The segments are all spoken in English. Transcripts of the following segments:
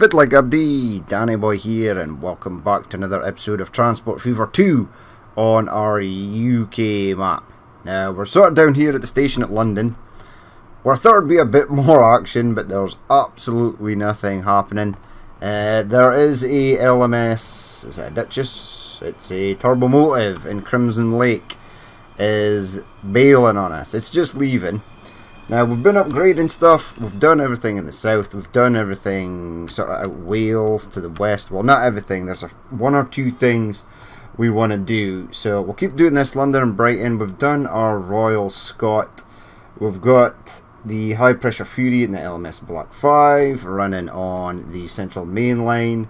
Fiddler Abdi, Danny Boy here, and welcome back to another episode of Transport Fever 2 on our UK map. Now, we're sort of down here at the station at London, where I thought there'd be a bit more action, but there's absolutely nothing happening. There is a LMS, is it a Duchess? It's a Turbomotive in Crimson Lake, is bailing on us. It's just leaving. Now, we've been upgrading stuff, we've done everything in the south, we've done everything sort of out Wales to the west. Well, not everything, there's one or two things we want to do. So we'll keep doing this, London and Brighton. We've done our Royal Scot. We've got the High Pressure Fury in the LMS Block 5 running on the Central Main Line.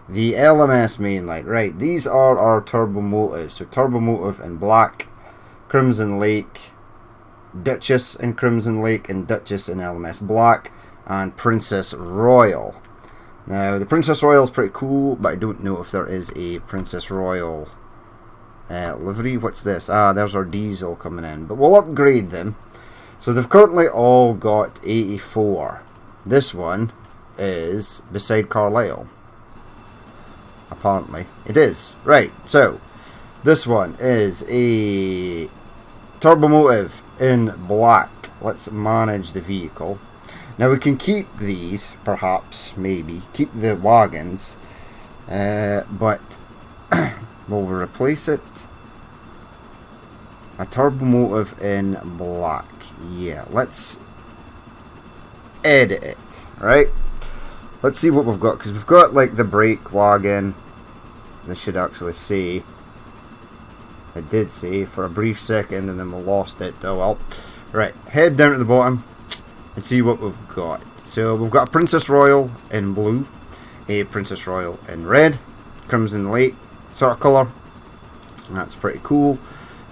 The LMS Main Line, right, these are our Turbomotives. So Turbomotive in black, Crimson Lake, Duchess in Crimson Lake, and Duchess in LMS Black, and Princess Royal. Now, the Princess Royal is pretty cool, but I don't know if there is a Princess Royal livery. What's this? Ah, there's our diesel coming in, but we'll upgrade them. So they've currently all got 84. This one is beside Carlisle. Apparently, it is. Right, so this one is a Turbomotive in black. Let's manage the vehicle. Now we can keep these, perhaps, maybe, keep the wagons, but will we replace it? A Turbomotive in black. Yeah, let's edit it, right? Let's see what we've got, because we've got like the brake wagon. This should actually say, it did say for a brief second, and then we lost it. Oh well. Right, head down to the bottom and see what we've got. So we've got a Princess Royal in blue, a Princess Royal in red, Crimson Lake sort of colour. That's pretty cool.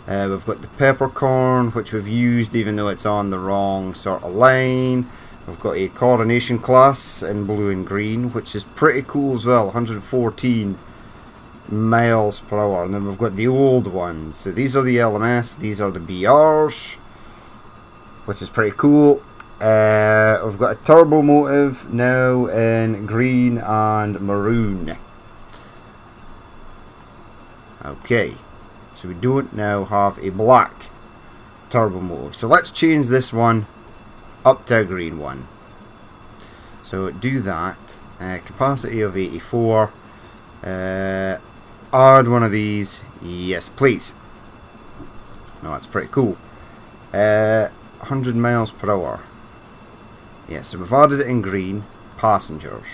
We've got the Peppercorn, which we've used even though it's on the wrong sort of line. We've got a Coronation class in blue and green, which is pretty cool as well, 114 miles per hour. And then we've got the old ones. So these are the LMS, these are the BRs, which is pretty cool. We've got a Turbomotive now in green and maroon. Okay, so we don't now have a black Turbomotive. So let's change this one up to a green one. So do that. Capacity of 84. Add one of these. Yes, please. No, that's pretty cool. 100 miles per hour. Yeah, so we've added it in green. Passengers.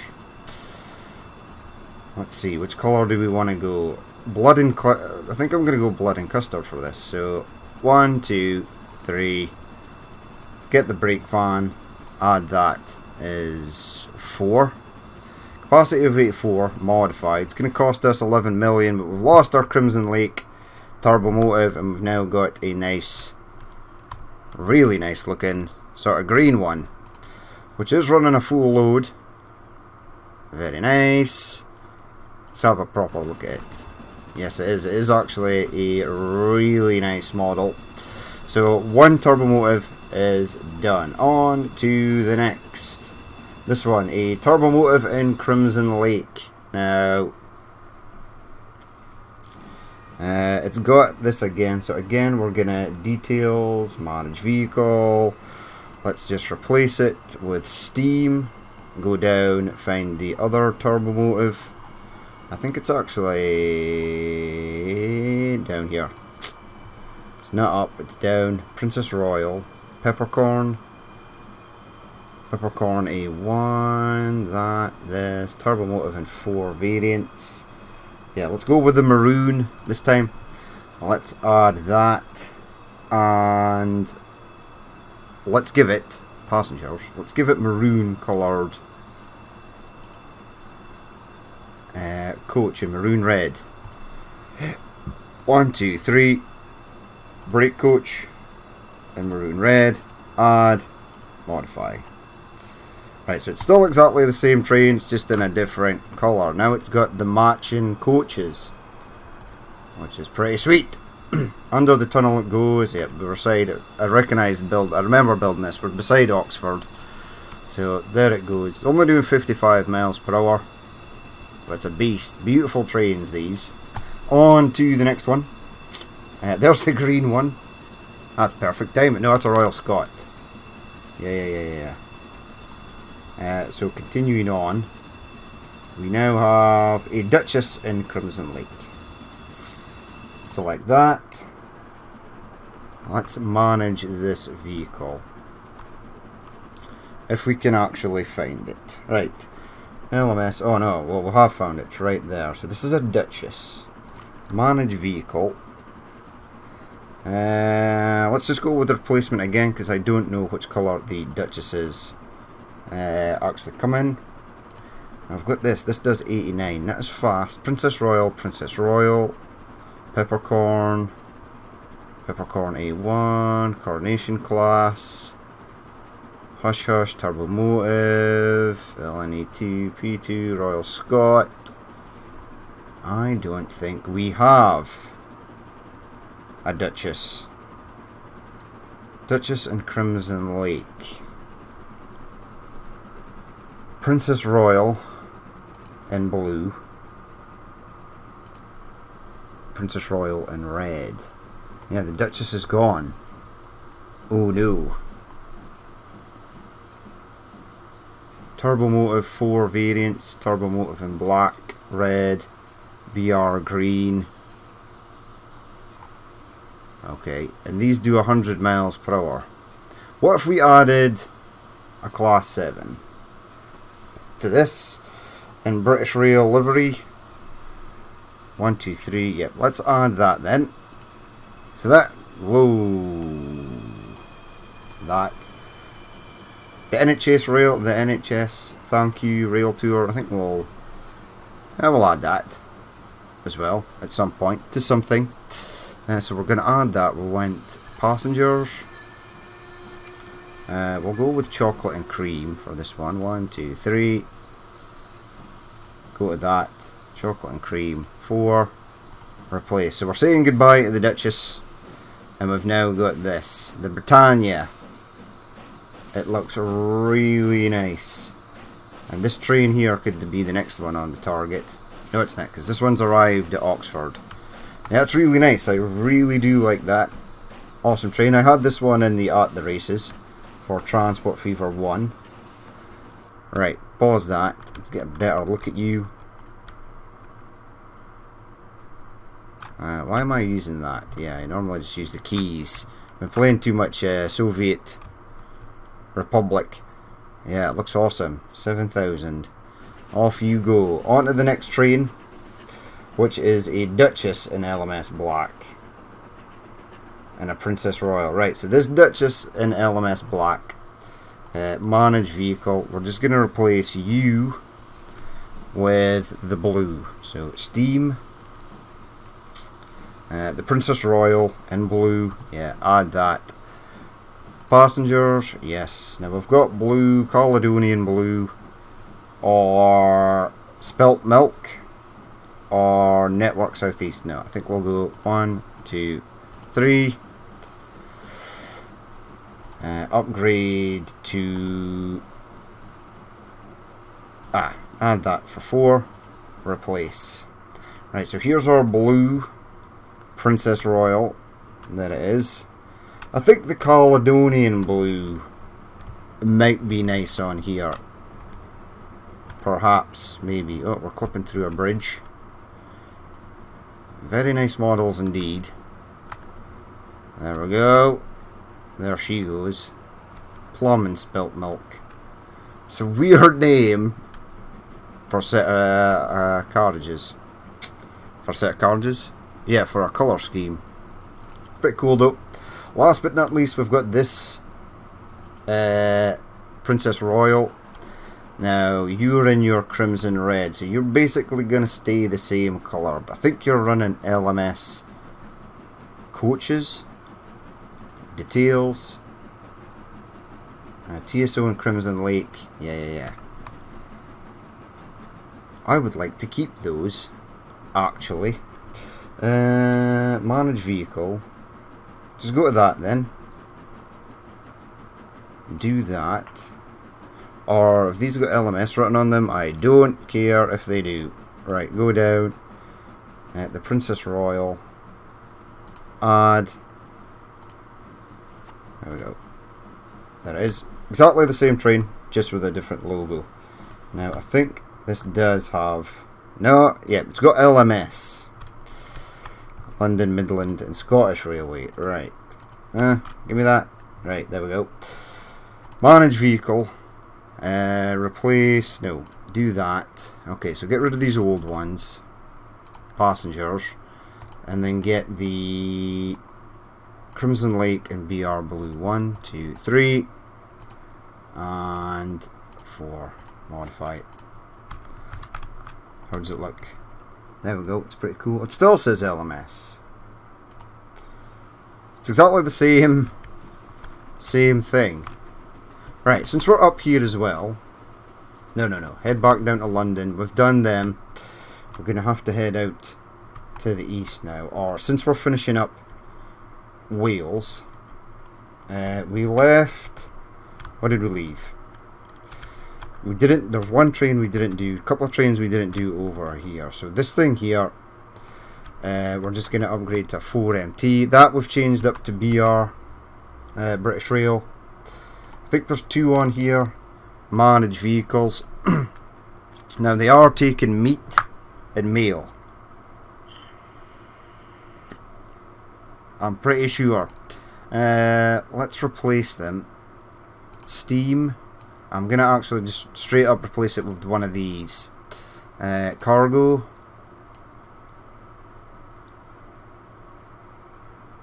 Let's see, which colour do we want to go? Blood and I think I'm going to go blood and custard for this. So 1, 2, 3. Get the brake fan. Add that is 4. Capacity of 84 modified. It's going to cost us 11 million, but we've lost our Crimson Lake Turbomotive, and we've now got a nice, really nice looking sort of green one, which is running a full load. Very nice. Let's have a proper look at it. Yes, it is. It is actually a really nice model. So one Turbomotive is done. On to the next. This one, a Turbomotive in Crimson Lake. Now, it's got this again. So again, we're gonna details, manage vehicle. Let's just replace it with steam. Go down, find the other Turbomotive. I think it's actually down here. It's not up, it's down. Princess Royal, Peppercorn, Peppercorn A1, this, Turbomotive in 4 variants. Yeah, let's go with the maroon this time. Let's add that, and let's give it, passengers, let's give it maroon coloured coach in maroon red. 1, 2, 3. Brake coach in maroon red. Add, modify. Right, so it's still exactly the same train, it's just in a different colour. Now it's got the matching coaches, which is pretty sweet. Under the tunnel it goes. Yep, we're beside it. I recognise the build. I remember building this. We're beside Oxford, So there it goes. Only doing 55 miles per hour. But it's a beast. Beautiful trains, these. On to the next one. There's the green one. That's perfect timing. No, that's a Royal Scot. Yeah. So continuing on. We now have a Duchess in Crimson Lake. Select that. Let's manage this vehicle. If we can actually find it. Right. LMS. Oh no, well, we have found it right there. So this is a Duchess. Manage vehicle. Let's just go with the replacement again because I don't know which colour the Duchess is. Actually, come in. I've got this. This does 89. That is fast. Princess Royal. Peppercorn. Peppercorn A1. Coronation Class. Hush Hush, Turbo Motive, LNE2, P2, Royal Scot. I don't think we have a Duchess. Duchess and Crimson Lake. Princess Royal in blue. Princess Royal in red. Yeah, the Duchess is gone. Oh no. Turbo Motive 4 variants, Turbo Motive in black, red, BR green. Okay, and these do 100 miles per hour. What if we added a Class 7 to this in British Rail livery? 1, 2, 3, yep, let's add that then. So that, whoa, that. The NHS Rail, the NHS Thank You Rail Tour, I think we'll add that as well at some point to something. So we're going to add that. We went passengers. We'll go with chocolate and cream for this one. 1, 2, 3. Go to that. Chocolate and cream. 4. Replace. So we're saying goodbye to the Duchess. And we've now got this. The Britannia. It looks really nice. And this train here could be the next one on the target. No, it's not, because this one's arrived at Oxford. Yeah, it's really nice. I really do like that. Awesome train. I had this one in the At the Races for Transport Fever 1. Right, pause that. Let's get a better look at you. Why am I using that? Yeah, I normally just use the keys. I've been playing too much Soviet Republic. Yeah, it looks awesome. 7,000. Off you go. On to the next train, which is a Duchess in LMS Black. And a Princess Royal. Right, so this Duchess in LMS Black. Manage vehicle. We're just going to replace you with the blue. So, steam. The Princess Royal in blue. Yeah, add that. Passengers, yes. Now we've got blue, Caledonian blue, or Spelt Milk, or Network Southeast. No, I think we'll go 1, 2, 3. Upgrade to... add that for 4. Replace. Right, so here's our blue Princess Royal. There it is. I think the Caledonian blue might be nice on here. Perhaps, maybe. Oh, we're clipping through a bridge. Very nice models indeed. There we go. There she goes. Plum and Spilt Milk. It's a weird name for a set of carriages. For a set of carriages? Yeah, for a colour scheme. Pretty cool though. Last but not least, we've got this Princess Royal. Now, you're in your crimson red, so you're basically going to stay the same colour. But I think you're running LMS coaches. Details. TSO and Crimson Lake. Yeah. I would like to keep those, actually. Manage vehicle. Just go to that then. Do that. or if these have got LMS written on them, I don't care if they do. Right, go down. The Princess Royal. Add. There we go. There it is. Exactly the same train, just with a different logo. Now, I think this does have... No, yeah, it's got LMS. London, Midland and Scottish Railway. Right. Give me that. Right, there we go. Manage vehicle. Replace... No, do that. Okay, so get rid of these old ones. Passengers. And then get the Crimson Lake and BR Blue. 1, 2, 3. And 4. Modify it. How does it look? There we go, it's pretty cool. It still says LMS. It's exactly the same thing. Right, since we're up here as well. No. Head back down to London. We've done them. We're going to have to head out to the east now. Or, since we're finishing up Wales, we left... What did we leave? We didn't... There's one train we didn't do. A couple of trains we didn't do over here. So this thing here, we're just going to upgrade to 4MT. That we've changed up to BR, British Rail. I think there's 2 on here. Manage vehicles. Now they are taking meat and mail. I'm pretty sure. Let's replace them. Steam. I'm going to actually just straight up replace it with one of these. Cargo.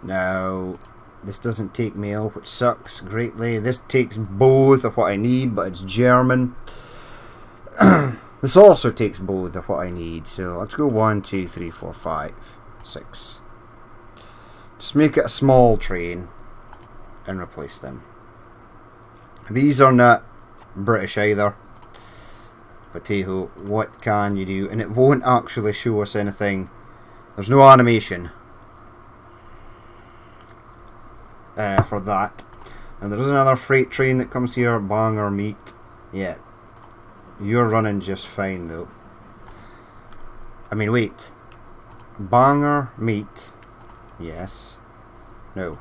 Now, this doesn't take mail, which sucks greatly. This takes both of what I need, but it's German. This also takes both of what I need. So let's go 1, 2, 3, 4, 5, 6. Just make it a small train and replace them. These are not British either, but hey ho, what can you do? And it won't actually show us anything. There's no animation for that. And there is another freight train that comes here. Bangor meat. Yeah, you're running just fine though. I mean, wait, Bangor meat. Yes. No.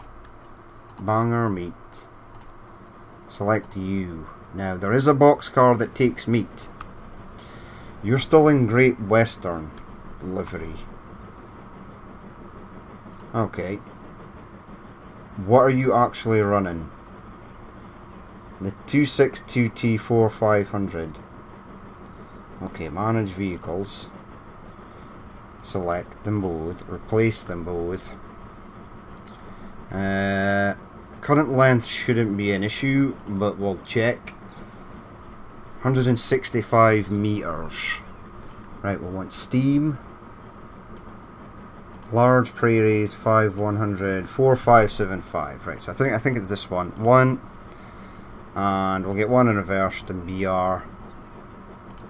Bangor meat. Select you. Now, there is a boxcar that takes meat. You're still in Great Western livery. Okay. What are you actually running? The 262T4500. Okay, manage vehicles. Select them both. Replace them both. Current length shouldn't be an issue, but we'll check. 165 meters. Right, we'll want steam. Large prairies, 5100, 4575. Right, so I think it's this one. One, and we'll get one in reverse to BR.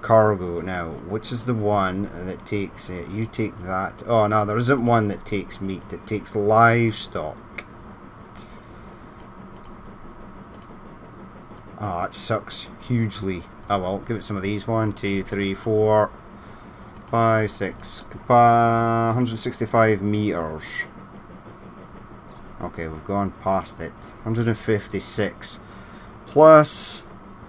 Cargo. Now, which is the one that takes it? You take that. Oh no, there isn't one that takes meat. It takes livestock. Oh, that sucks hugely. Oh well, give it some of these. 1, 2, 3, 4, 5, 6. 165 meters. Okay, we've gone past it. 156. Plus,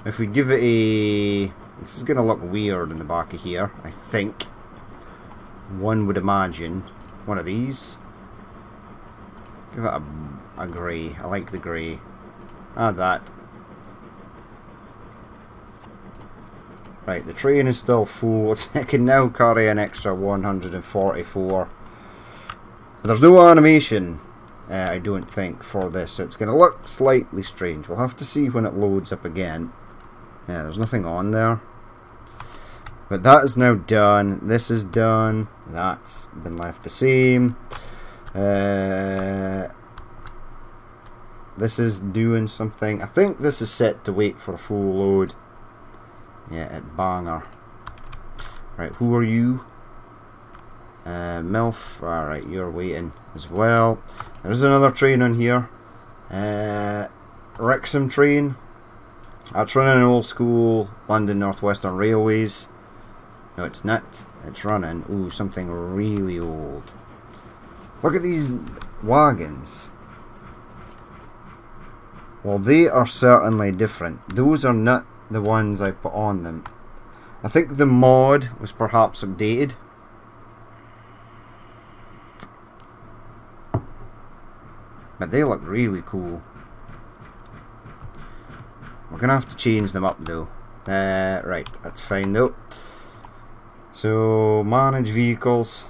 if we give it a... This is going to look weird in the back of here, I think. One would imagine. One of these. Give it a grey. I like the grey. Add that. Right, the train is still full. It can now carry an extra 144. But there's no animation, I don't think, for this. So it's going to look slightly strange. We'll have to see when it loads up again. Yeah, there's nothing on there. But that is now done. This is done. That's been left the same. This is doing something. I think this is set to wait for a full load. Yeah, at Bangor. Right, who are you? MILF. Alright, you're waiting as well. There's another train on here. Wrexham train. That's running old school London North Western Railways. No, it's not. It's running, ooh, something really old. Look at these wagons. Well, they are certainly different. Those are not the ones I put on them. I think the mod was perhaps updated. But they look really cool. We're going to have to change them up though. Right, that's fine though. So, manage vehicles.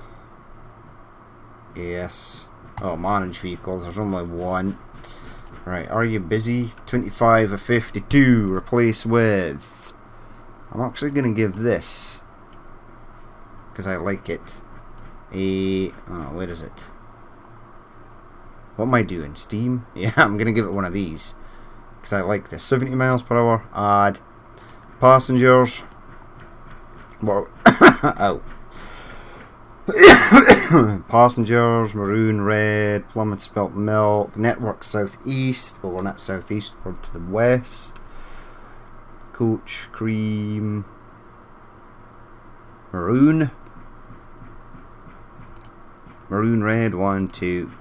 Yes. Oh, manage vehicles. There's only one. Right, are you busy? 25 of 52. Replace with. I'm actually going to give this, because I like it, a. Oh, where is it? What am I doing? Steam? Yeah, I'm going to give it one of these, because I like this. 70 miles per hour. Add. Passengers. Well, out. Passengers, maroon, red, Plymouth spelt milk, network southeast, well we're not southeast, we're to the west, coach, cream, maroon, maroon, red, 1, 2,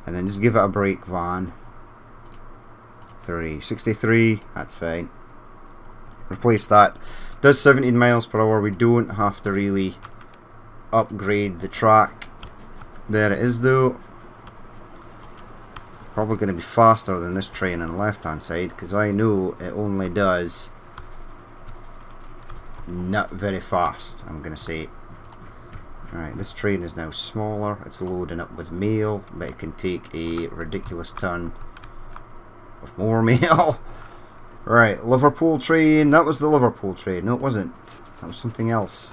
and then just give it a break, van, 3, 63, that's fine, replace that. Does 17 miles per hour. We don't have to really upgrade the track. There it is though. Probably going to be faster than this train on the left hand side, because I know it only does not very fast, I'm going to say. Alright, this train is now smaller. It's loading up with mail, but it can take a ridiculous ton of more mail. Right, Liverpool train. That was the Liverpool train. No, it wasn't. That was something else.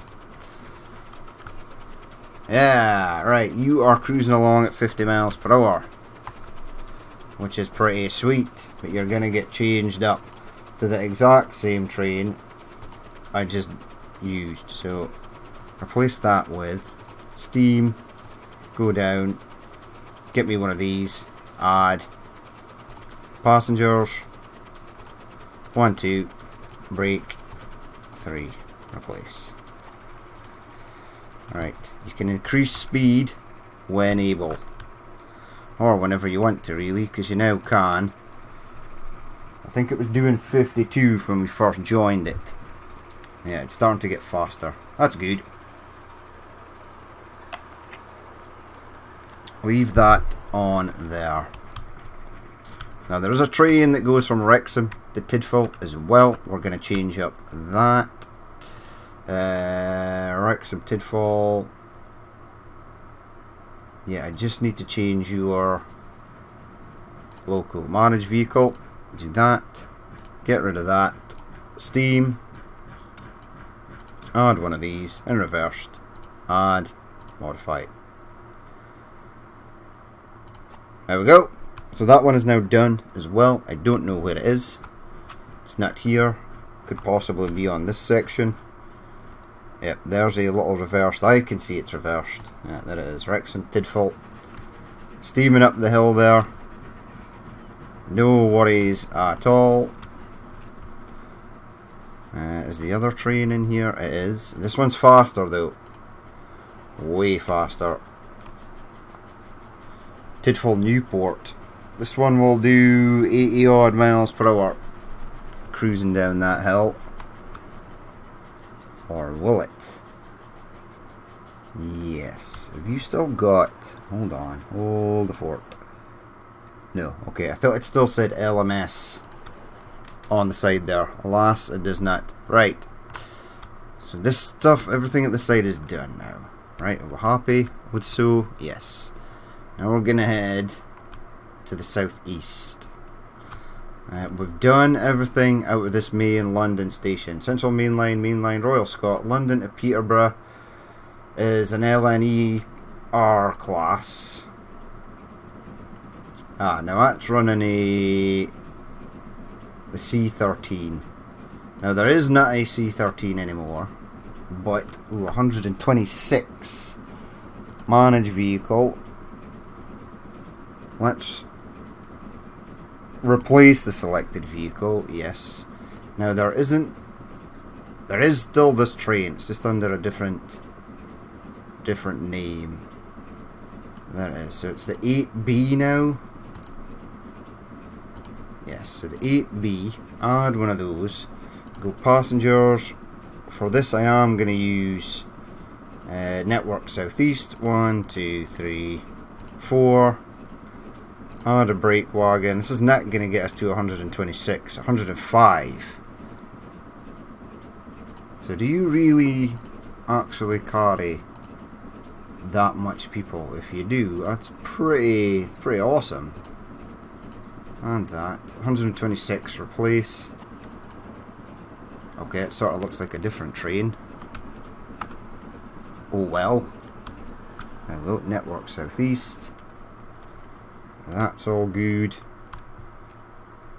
Yeah, right. You are cruising along at 50 miles per hour, which is pretty sweet. But you're going to get changed up to the exact same train I just used. So, replace that with steam. Go down. Get me one of these. Add. Passengers. 1, 2, break, 3, replace. Alright, you can increase speed when able, or whenever you want to really, because you now can. I think it was doing 52 when we first joined it. Yeah, it's starting to get faster. That's good. Leave that on there. Now there is a train that goes from Wrexham to Tidful as well. We're going to change up that. Wrexham, Tidful. Yeah, I just need to change your local. Manage vehicle. Do that. Get rid of that. Steam. Add one of these. And reversed. Add. Modify. There we go. So that one is now done as well. I don't know where it is. It's not here. Could possibly be on this section. Yep, there's a little reversed. I can see it's reversed. Yeah, there it is. Wrexham, Tidful. Steaming up the hill there. No worries at all. Is the other train in here? It is. This one's faster though. Way faster. Tidful, Newport. This one will do 80 odd miles per hour. Cruising down that hill. Or will it? Yes. Have you still got... Hold on. Hold the fort. No. Okay, I thought it still said LMS on the side there. Alas, it does not. Right. So this stuff, everything at the side is done now. Right, we're happy with so? Yes. Now we're going to head to the southeast. We've done everything out of this main London station. Central Main Line, Royal Scot, London to Peterborough is an LNE R class. Now that's running the C13. Now there is not a C13 anymore, but 126 manage vehicle. Let's replace the selected vehicle, yes. Now there is still this train, it's just under a different name. There it is, so it's the 8B now. Yes, so the 8B, add one of those, go passengers. For this I am going to use Network Southeast, 1, 2, 3, 4. Add a brake wagon. This is not going to get us to 126, 105. So do you really actually carry that much people? If you do, that's pretty awesome. And that 126 replace. Okay, it sort of looks like a different train. Oh well. There we go, Network Southeast. That's all good.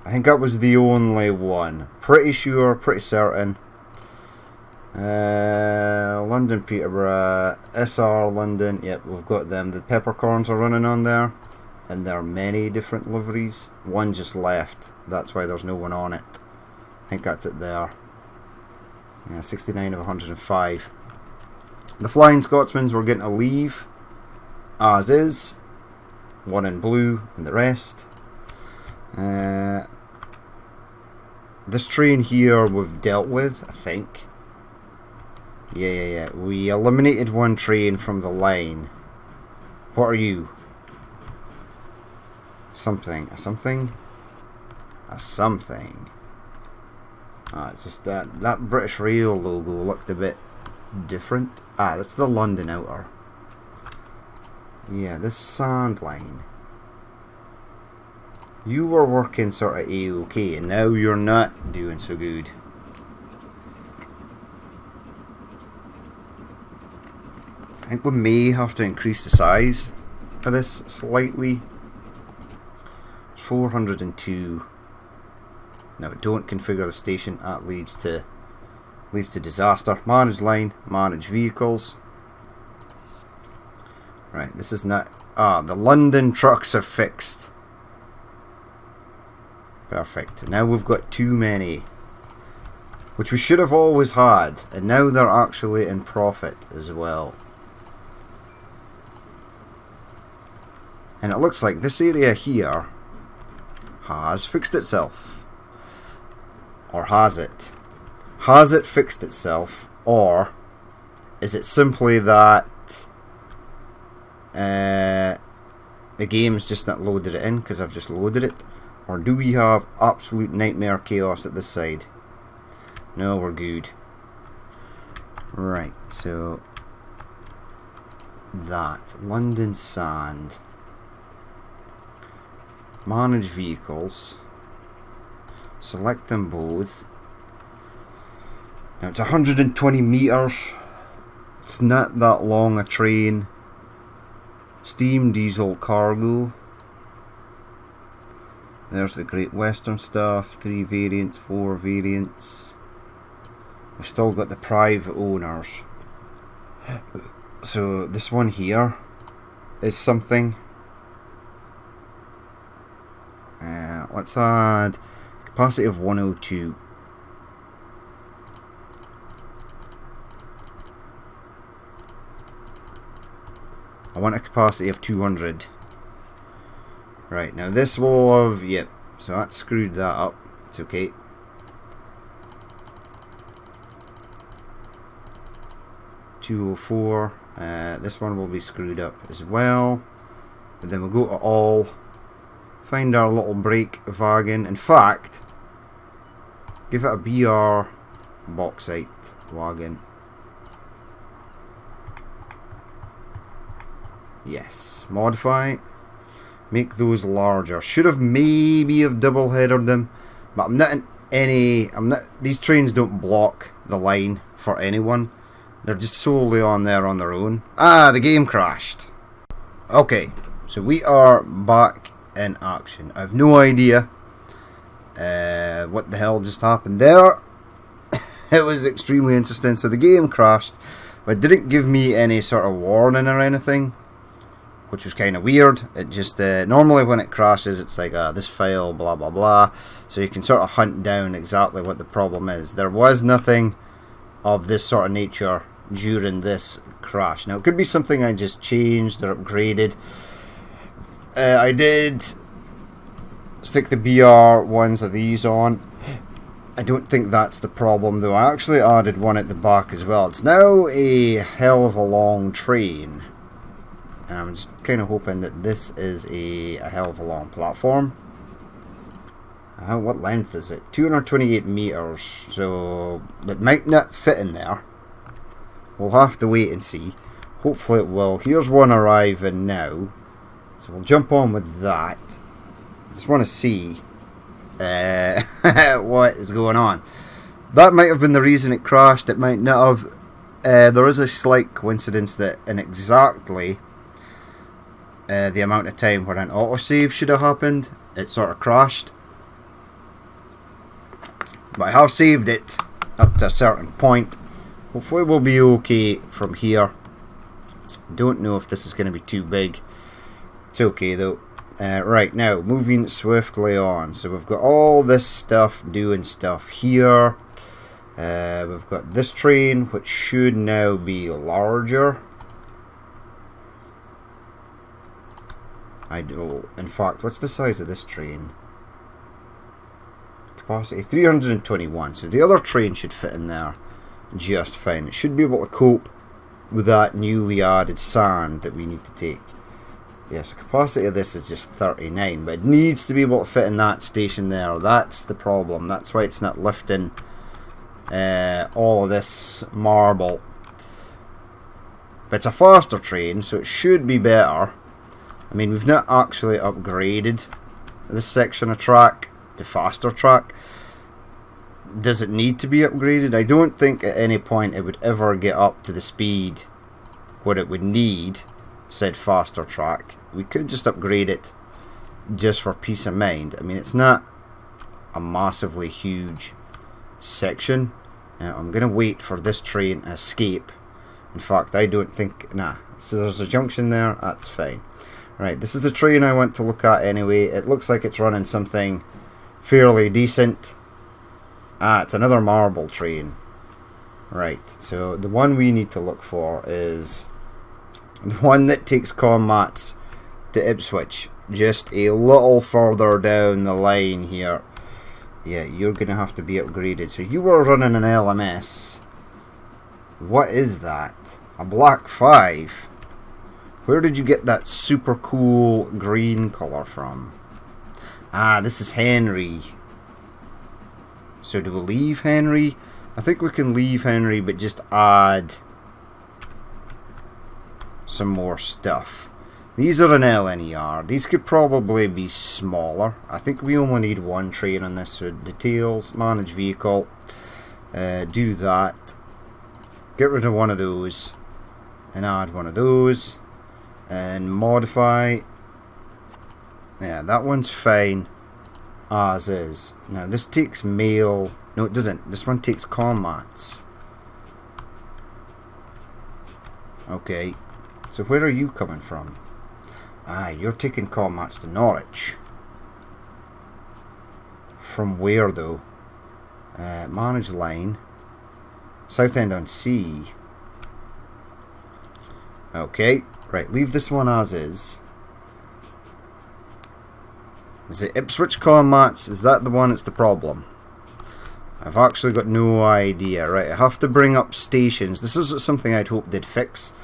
I think that was the only one. Pretty sure, pretty certain. London, Peterborough, SR London. Yep, we've got them. The peppercorns are running on there. And there are many different liveries. One just left. That's why there's no one on it. I think that's it there. Yeah, 69 of 105. The Flying Scotsmans were getting a leave. As is. One in blue and the rest. This train here we've dealt with, I think. Yeah. We eliminated one train from the line. What are you? Something. A something? A something. It's just that British Rail logo looked a bit different. That's the London Outer. Yeah, this sand line. You were working sort of A-OK, and now you're not doing so good. I think we may have to increase the size of this slightly. 402. Now don't configure the station, that leads to disaster. Manage line, manage vehicles. Right, this is not... the London trucks are fixed. Perfect. Now we've got too many. Which we should have always had. And now they're actually in profit as well. And it looks like this area here has fixed itself. Or has it? Has it fixed itself? Or is it simply that the game's just not loaded it in because I've just loaded it? Or do we have absolute nightmare chaos at this side? No, we're good. Right, so that London Sand. Manage vehicles. Select them both. Now it's 120 meters. It's not that long a train. Steam diesel cargo. There's the Great Western stuff. 3 variants, 4 variants. We've still got the private owners. So this one here is something. Let's add capacity of 102. I want a capacity of 200. Right, now this will have... Yep, so that screwed that up. It's okay. $204. This one will be screwed up as well. But then we'll go to all. Find our little brake wagon. In fact, give it a BR bauxite wagon. Yes, modify. Make those larger. Should have maybe have double headed them, but I'm not in any. These trains don't block the line for anyone. They're just solely on there on their own. The game crashed. Okay, so we are back in action. I have no idea what the hell just happened there. It was extremely interesting. So the game crashed, but it didn't give me any sort of warning or anything. which was kind of weird. It just normally when it crashes, it's like this file, blah blah blah. So you can sort of hunt down exactly what the problem is. There was nothing of this sort of nature during this crash. Now it could be something I just changed or upgraded. I did stick the BR ones of these on. I don't think that's the problem though. I actually added one at the back as well. It's now a hell of a long train, and I'm just kind of hoping that this is a hell of a long platform. What length is it? 228 meters, so it might not fit in there. We'll have to wait and see. Hopefully it will. Here's one arriving now, so we'll jump on with that. Just want to see what is going on. That might have been the reason it crashed. It might not have. There is a slight coincidence that in exactly the amount of time where an autosave should have happened, it sort of crashed. But I have saved it up to a certain point. Hopefully we'll be okay from here. Don't know if this is going to be too big. It's okay though. Right, now moving swiftly on. So we've got all this stuff doing stuff here. We've got this train, which should now be larger. In fact, what's the size of this train? Capacity 321. So the other train should fit in there just fine. It should be able to cope with that newly added sand that we need to take. Yeah, so capacity of this is just 39, but it needs to be able to fit in that station there. That's the problem. That's why it's not lifting all of this marble. But it's a faster train, so it should be better. I mean, we've not actually upgraded this section of track to faster track. Does it need to be upgraded? I don't think at any point it would ever get up to the speed what it would need said faster track. We could just upgrade it just for peace of mind. I mean, it's not a massively huge section. I'm going to wait for this train to escape. In fact, I don't think... Nah, so there's a junction there. That's fine. Right, this is the train I want to look at anyway. It looks like it's running something fairly decent. It's another marble train. Right, so the one we need to look for is the one that takes commats to Ipswich. Just a little further down the line here. Yeah, you're going to have to be upgraded. So you were running an LMS. What is that? A Black 5? Where did you get that super cool green colour from? This is Henry. So do we leave Henry? I think we can leave Henry, but just add some more stuff. These are an LNER. These could probably be smaller. I think we only need one train on this. So details, manage vehicle. Do that. Get rid of one of those. And add one of those. And modify. Yeah, that one's fine as is. Now this takes mail. No, it doesn't. This one takes commats. Okay. So where are you coming from? You're taking commats to Norwich. From where though? Manage line. Southend on Sea. Okay. Right, leave this one as is. Is it Ipswich commats? Is that the one that's the problem? I've actually got no idea. Right, I have to bring up stations. This is something I'd hoped they'd fix.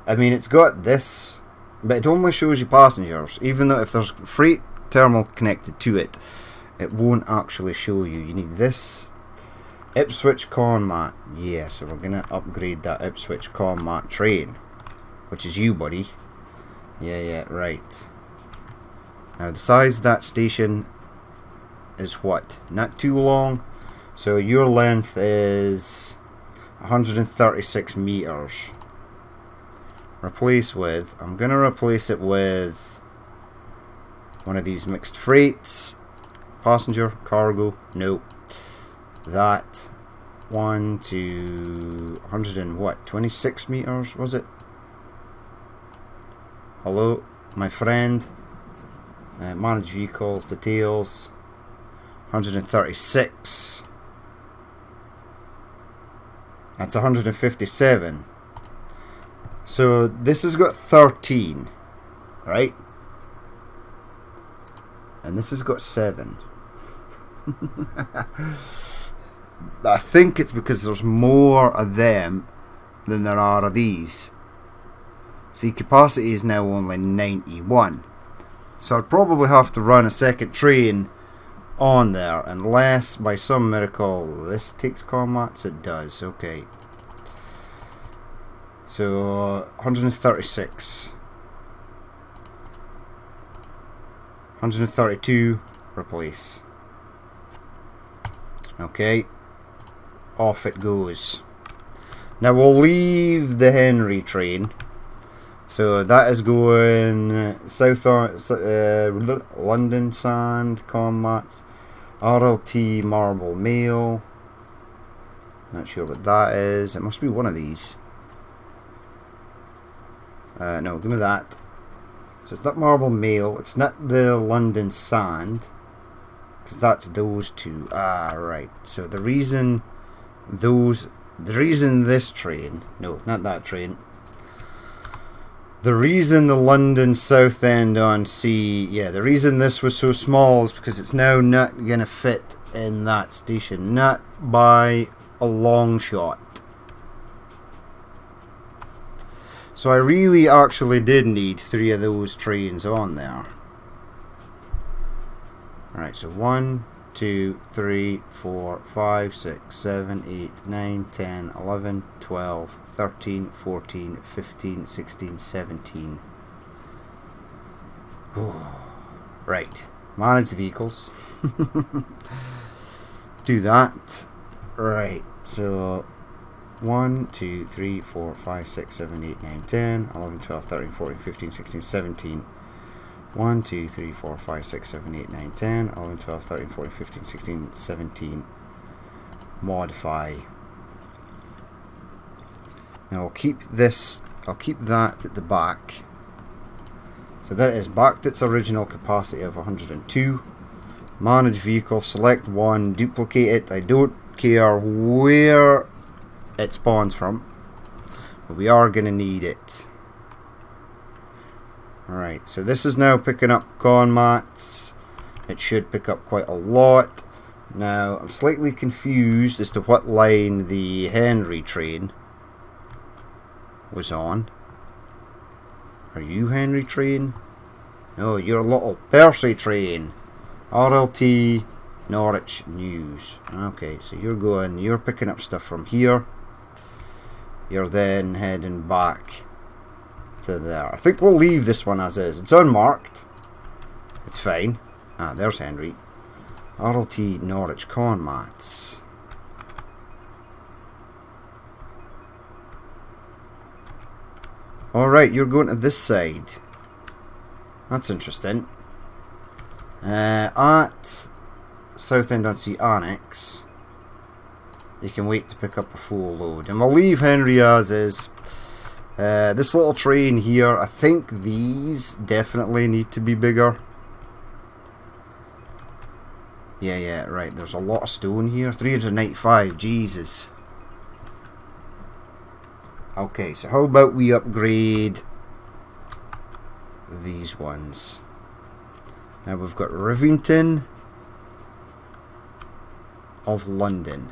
I mean, it's got this, but it only shows you passengers. Even though if there's freight terminal connected to it, it won't actually show you. You need this. Ipswich commat. Yeah, so we're going to upgrade that Ipswich commat train. Which is you, buddy. Yeah, right. Now, the size of that station is what? Not too long. So your length is 136 meters. Replace with. I'm going to replace it with one of these mixed freights. Passenger, cargo, no. That one to 100 and what? 26 meters, was it? Hello, my friend. Manage vehicles, details. 136. That's 157. So this has got 13, right? And this has got 7. I think it's because there's more of them than there are of these. See, capacity is now only 91. So I'd probably have to run a second train on there, unless by some miracle this takes combats. It does. Okay. So 136. 132, replace. Okay, off it goes. Now we'll leave the Henry train. So that is going south on London Sand, Combats, RLT Marble Mail. Not sure what that is. It must be one of these. No, give me that. So it's not Marble Mail. It's not the London Sand, because that's those two. Ah, right. So the reason this train, no, not that train. The reason the London Southend-on-Sea, yeah, the reason this was so small is because it's now not going to fit in that station. Not by a long shot. So I really actually did need 3 of those trains on there. Alright, so 1, 2, 3, 4, 5, 6, 7, 8, 9, 10, 11, 12, 13, 14, 15, 16, 17. Right, manage the vehicles. Do that. Right, so 1, 2, 3, 4, 5, 6, 7, 8, 9, 10, 11, 12, 13, 14, 15, 16, 17. 1, 2, 3, 4, 5, 6, 7, 8, 9, 10, 11, 12, 13, 14, 15, 16, 17. Modify. Now I'll keep that at the back. So that is back to its original capacity of 102. Manage vehicle, select one, duplicate it. I don't care where it spawns from, but we are going to need it. Alright, so this is now picking up con mats. It should pick up quite a lot. Now, I'm slightly confused as to what line the Henry train was on. Are you Henry train? No, you're a little Percy train. RLT Norwich News. Okay, so you're picking up stuff from here. You're then heading back to there. I think we'll leave this one as is. It's unmarked. It's fine. Ah, there's Henry. RLT Norwich con mats. Alright, you're going to this side. That's interesting. At Southend-on-Sea Annex, you can wait to pick up a full load. And we'll leave Henry as is. This little train here, I think these definitely need to be bigger. Yeah, right. There's a lot of stone here. 395, Jesus. Okay, so how about we upgrade these ones? Now we've got Rivington of London.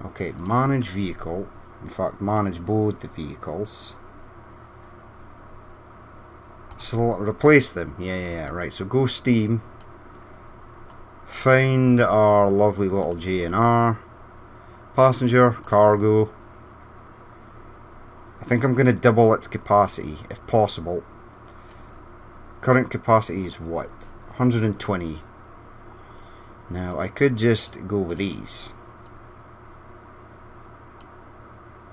Okay, manage vehicle. In fact, manage both the vehicles. So replace them. Yeah, right. So go Steam. Find our lovely little J&R. Passenger, cargo. I think I'm going to double its capacity, if possible. Current capacity is what? 120. Now, I could just go with these.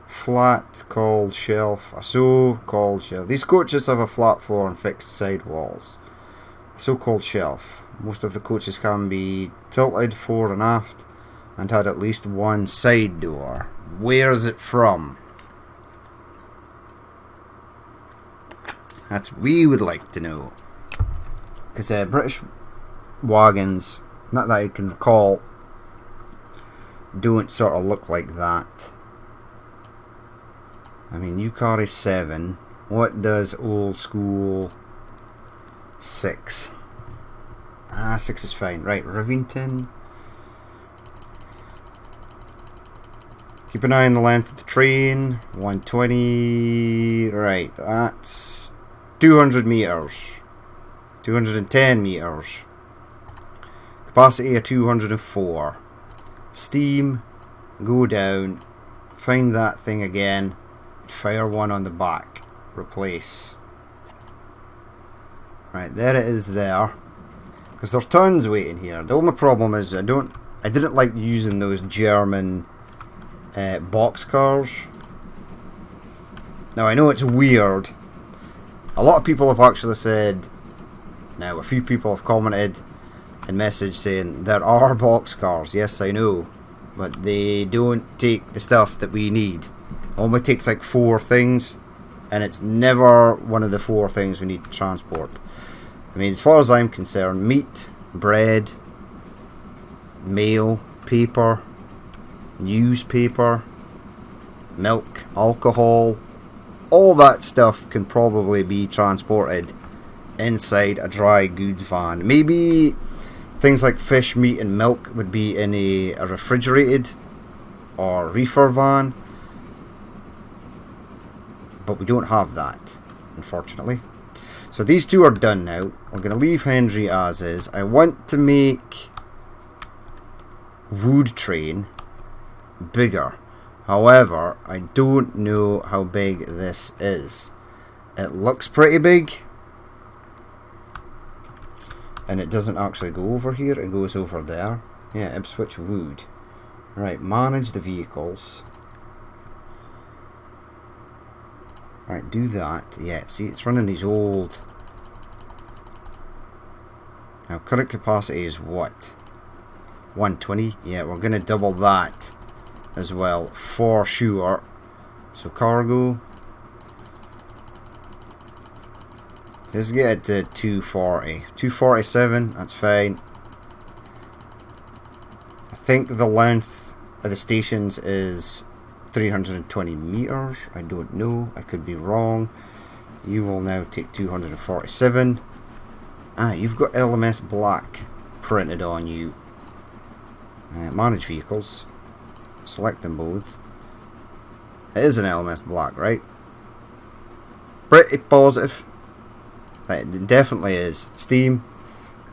Flat, cold shelf, a so-called shelf. These coaches have a flat floor and fixed side walls. A so-called shelf. Most of the coaches can be tilted fore and aft and had at least one side door. Where is it from? That's what we would like to know. Because British wagons, not that I can recall, don't sort of look like that. I mean, Yukari 7. What does old school 6? 6 is fine. Right, Rivington. Keep an eye on the length of the train. 120. Right, that's 200 meters. 210 meters. Capacity of 204. Steam. Go down. Find that thing again. Fire one on the back. Replace. Right, there it is there. Because there's tons waiting here. The only problem is I didn't like using those German boxcars. Now I know it's weird. A lot of people have actually said, now a few people have commented and messaged saying there are boxcars. Yes, I know, but they don't take the stuff that we need. It only takes like 4 things, and it's never one of the 4 things we need to transport. I mean, as far as I'm concerned, meat, bread, mail, paper, newspaper, milk, alcohol, all that stuff can probably be transported inside a dry goods van. Maybe things like fish, meat and milk would be in a refrigerated or reefer van, but we don't have that, unfortunately. So these 2 are done now. We're going to leave Hendry as is. I want to make Wood Train bigger. However, I don't know how big this is. It looks pretty big. And it doesn't actually go over here. It goes over there. Yeah, Ipswich Wood. Right, manage the vehicles. Right, do that. Yeah, see, it's running these old... Now, current capacity is what? 120? Yeah, we're going to double that as well, for sure. So, cargo. Let's get it to 240. 247, that's fine. I think the length of the stations is 320 meters. I don't know. I could be wrong. You will now take 247. You've got LMS Black printed on you. Manage vehicles. Select them both. It is an LMS Black, right? Pretty positive. It definitely is. Steam.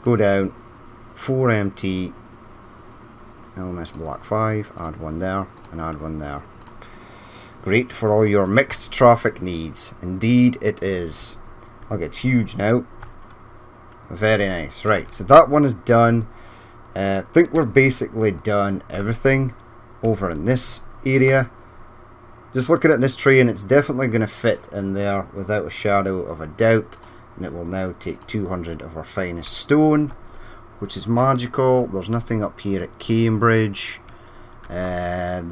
Go down. 4MT. LMS Black 5. Add one there. And add one there. Great for all your mixed traffic needs. Indeed it is. Look, it's huge now. Very nice. Right, so that one is done. I think we're basically done everything over in this area. Just looking at this train, it's definitely going to fit in there without a shadow of a doubt. And it will now take 200 of our finest stone, which is magical. There's nothing up here at Cambridge. There's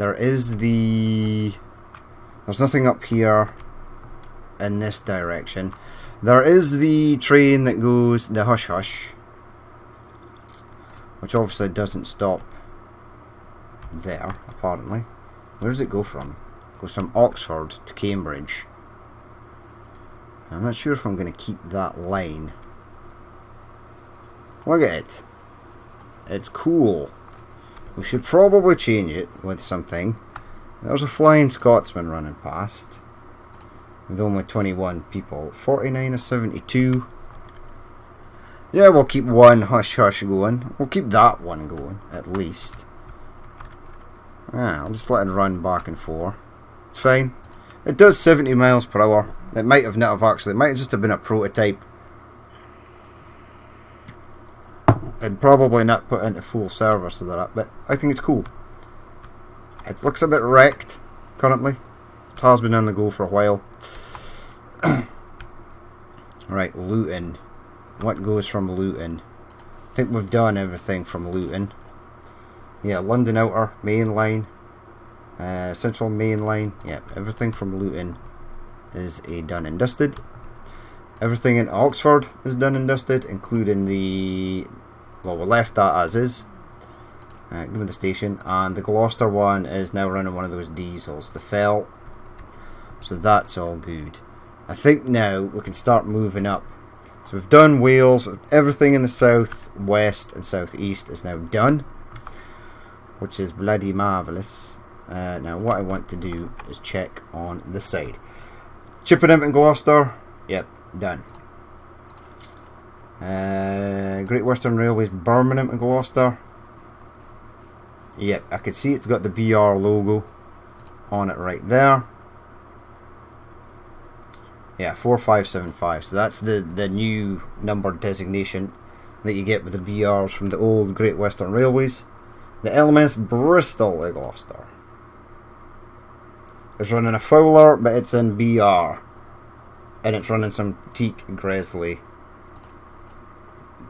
nothing up here in this direction. There is the train that goes, the Hush Hush, which obviously doesn't stop there, apparently. Where does it go from? It goes from Oxford to Cambridge. I'm not sure if I'm going to keep that line. Look at it. It's cool. We should probably change it with something. There's a Flying Scotsman running past. With only 21 people. 49 of 72. Yeah, we'll keep one Hush Hush going. We'll keep that one going, at least. I'll just let it run back and forth. It's fine. It does 70 miles per hour. It might have not have actually. It might have just have been a prototype. I'd probably not put into full service of that, but I think it's cool. It looks a bit wrecked currently. It has been on the go for a while. Right, Luton. What goes from Luton? I think we've done everything from Luton. Yeah, London Outer, Main Line, Central Main Line. Yeah, everything from Luton is done and dusted. Everything in Oxford is done and dusted, including the... Well, we left that as is. Give me the station. And the Gloucester one is now running one of those diesels. The Fell. So that's all good. I think now we can start moving up. So we've done Wales. Everything in the south, west and southeast is now done, which is bloody marvellous. Now what I want to do is check on this side. Chippenham and Gloucester. Yep, done. Great Western Railways Birmingham and Gloucester. Yep, I can see it's got the BR logo on it right there. Yeah, 4575. So that's the new number designation that you get with the BRs from the old Great Western Railways. The LMS Bristol at Gloucester. It's running a Fowler, but it's in BR. And it's running some teak Gresley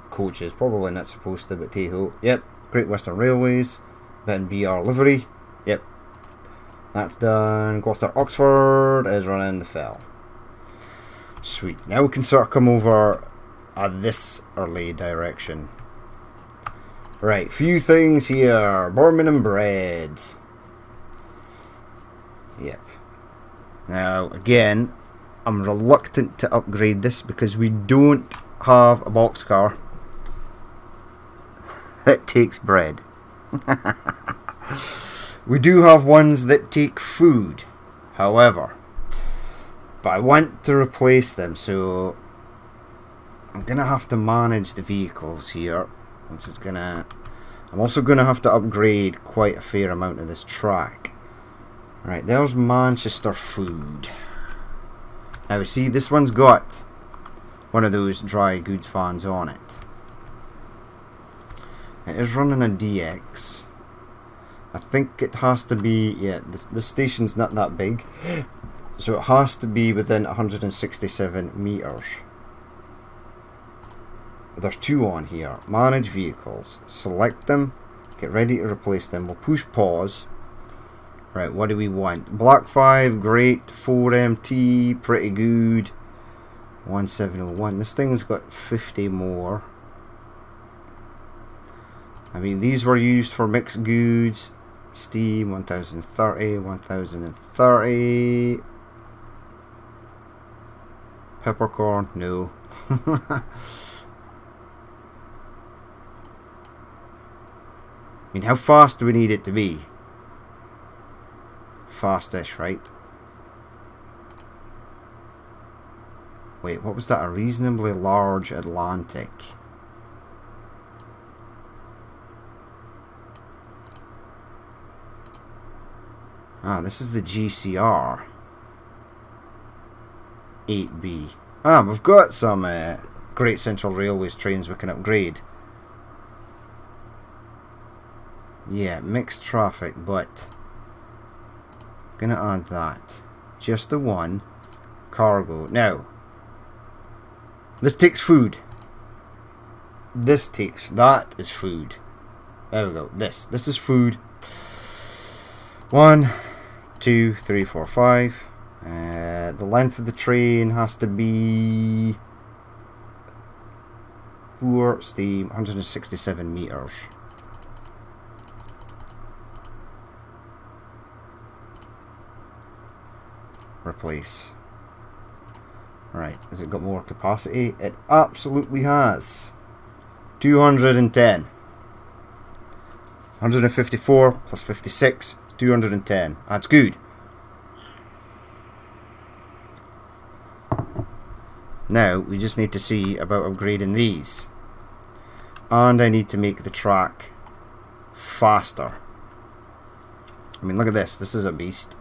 coaches. Probably not supposed to, but hey-ho. Yep, Great Western Railways. But in BR livery. Yep. That's done. Gloucester Oxford is running the Fell. Sweet. Now we can sort of come over this early direction. Right, few things here. Birmingham bread. Yep. Now, again, I'm reluctant to upgrade this because we don't have a boxcar that takes bread. We do have ones that take food, however. But I want to replace them, so I'm going to have to manage the vehicles here, which is going to... I'm also going to have to upgrade quite a fair amount of this track. Right, there's Manchester Food. Now, you see, this one's got one of those dry goods vans on it. It is running a DX. I think it has to be... Yeah, the station's not that big. So it has to be within 167 meters. There's two on here. Manage vehicles. Select them. Get ready to replace them. We'll push pause. Right, what do we want? Black 5, great. 4MT, pretty good. 1701. This thing's got 50 more. I mean, these were used for mixed goods. Steam, 1030, 1030. Peppercorn, no. I mean, how fast do we need it to be? Fastish, right? Wait, what was that? A reasonably large Atlantic. Ah, this is the GCR 8B. Ah, we've got some Great Central Railways trains we can upgrade. Yeah, mixed traffic, but gonna add that. Just the one. Cargo. Now, this takes food. That is food. There we go. This is food. 1, 2, 3, 4, 5. The length of the train has to be 4 steam, 167 meters. Replace. Right, has it got more capacity? It absolutely has. 210. 154 plus 56, 210. That's good. Now, we just need to see about upgrading these. And I need to make the track faster. I mean, look at this. This is a beast.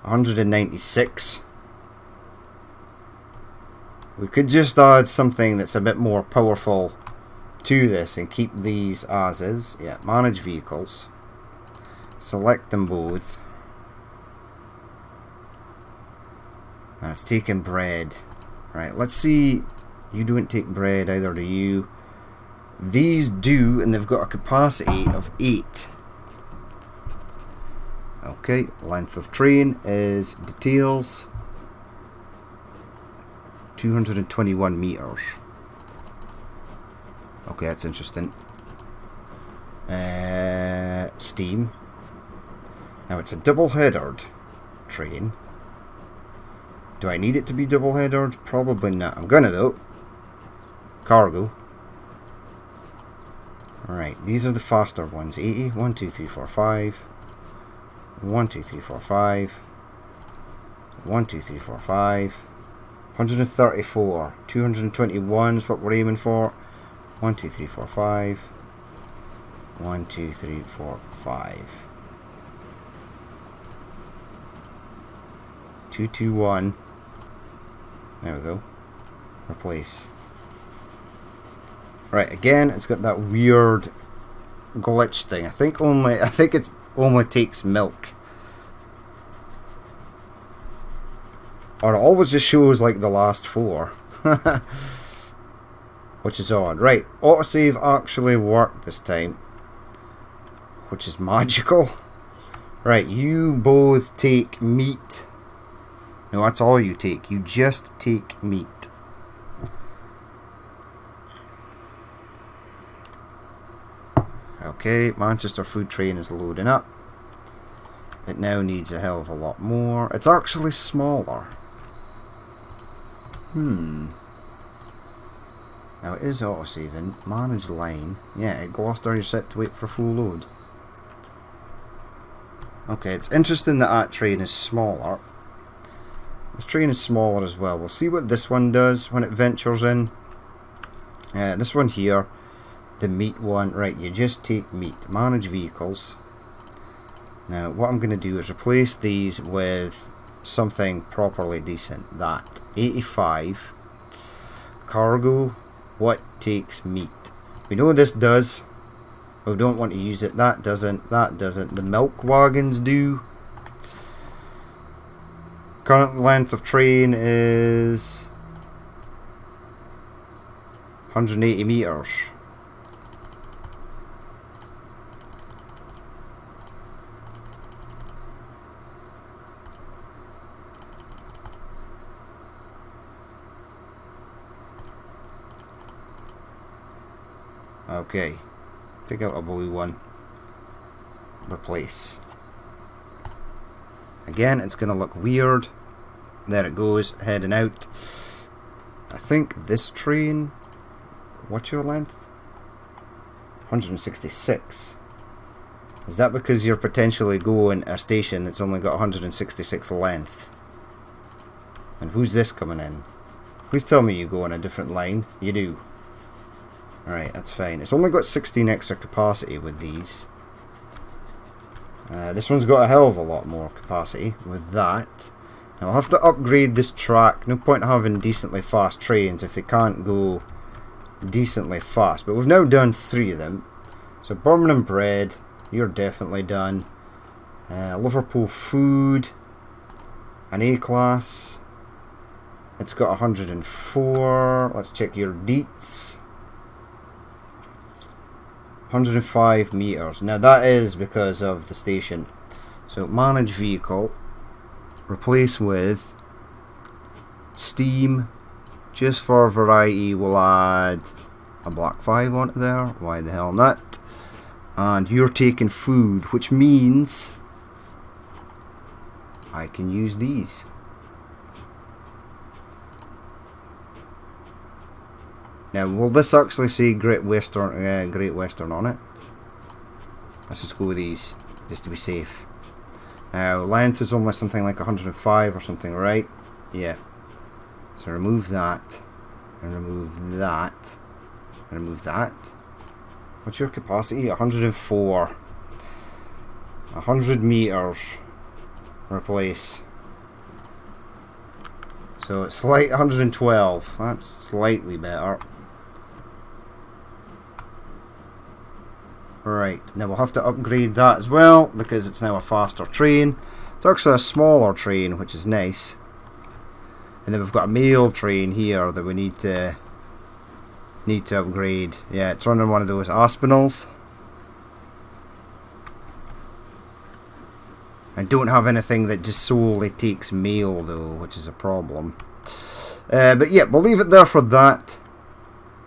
196. We could just add something that's a bit more powerful to this and keep these as is. Yeah, manage vehicles. Select them both. Now it's taking bread. Right, let's see. You don't take bread, either do you. These do, and they've got a capacity of 8. Okay, length of train is details. 221 meters. Okay, that's interesting. Steam. Now it's a double-headered train. Do I need it to be double-headered? Probably not. I'm gonna though. Cargo. Alright, these are the faster ones. 80, 1, 2, 3, 4, 5. 1, 2, 3, 4, 5. 1, 2, 3, 4, 5. 134. 221 is what we're aiming for. 1, 2, 3, 4, 5. 1, 2, 3, 4, 5. 2, 2, 1. There we go. Replace. Right, again, it's got that weird glitch thing. I think it only takes milk. Or it always just shows like the last 4. Which is odd. Right, autosave actually worked this time. Which is magical. Right, you both take meat. No, that's all you take. You just take meat. Okay, Manchester food train is loading up. It now needs a hell of a lot more. It's actually smaller. Now it is auto-saving. Manage line. Yeah, at Gloucester you're set to wait for a full load. Okay, it's interesting that train is smaller. This train is smaller as well. We'll see what this one does when it ventures in. This one here, the meat one. Right, you just take meat. Manage vehicles. Now, what I'm going to do is replace these with something properly decent. That. 85. Cargo. What takes meat? We know this does. We don't want to use it. That doesn't. That doesn't. The milk wagons do. Current length of train is 180 meters. Okay, take out a blue one. Replace. Again, it's going to look weird. There it goes, heading out. I think this train... What's your length? 166. Is that because you're potentially going a station that's only got 166 length? And who's this coming in? Please tell me you go on a different line. You do. Alright, that's fine. It's only got 16 extra capacity with these. This one's got a hell of a lot more capacity with that. Now I'll have to upgrade this track. No point having decently fast trains if they can't go decently fast. But we've now done 3 of them. So Birmingham Bread, you're definitely done. Liverpool Food, an A-class. It's got 104. Let's check your deets. 105 meters. Now that is because of the station. So manage vehicle. Replace with steam. Just for variety we'll add a black 5 onto there. Why the hell not? And you're taking food, which means I can use these. Now, will this actually say Great Western on it? Let's just go with these, just to be safe. Now, length is almost something like 105 or something, right? Yeah. So remove that, and remove that, and remove that. What's your capacity? 104. 100 meters. Replace. So it's like 112. That's slightly better. Right, now we'll have to upgrade that as well because it's now a faster train. It's actually a smaller train, which is nice. And then we've got a mail train here that we need to upgrade. Yeah, it's running one of those Aspinalls. I don't have anything that just solely takes mail though, which is a problem. But yeah, we'll leave it there for that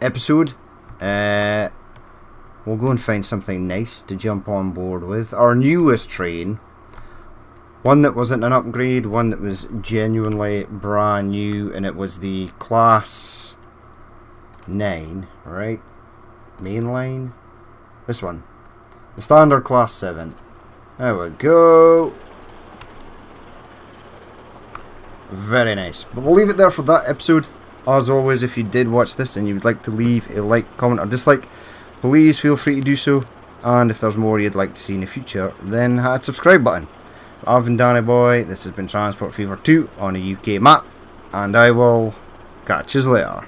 episode. We'll go and find something nice to jump on board with. Our newest train. One that wasn't an upgrade, one that was genuinely brand new, and it was the Class 9, right? Mainline? This one. The standard Class 7. There we go. Very nice. But we'll leave it there for that episode. As always, if you did watch this and you would like to leave a like, comment or dislike, please feel free to do so. And if there's more you'd like to see in the future, then hit that subscribe button. I've been Danny Boy, this has been Transport Fever 2 on a UK map, and I will catch you later.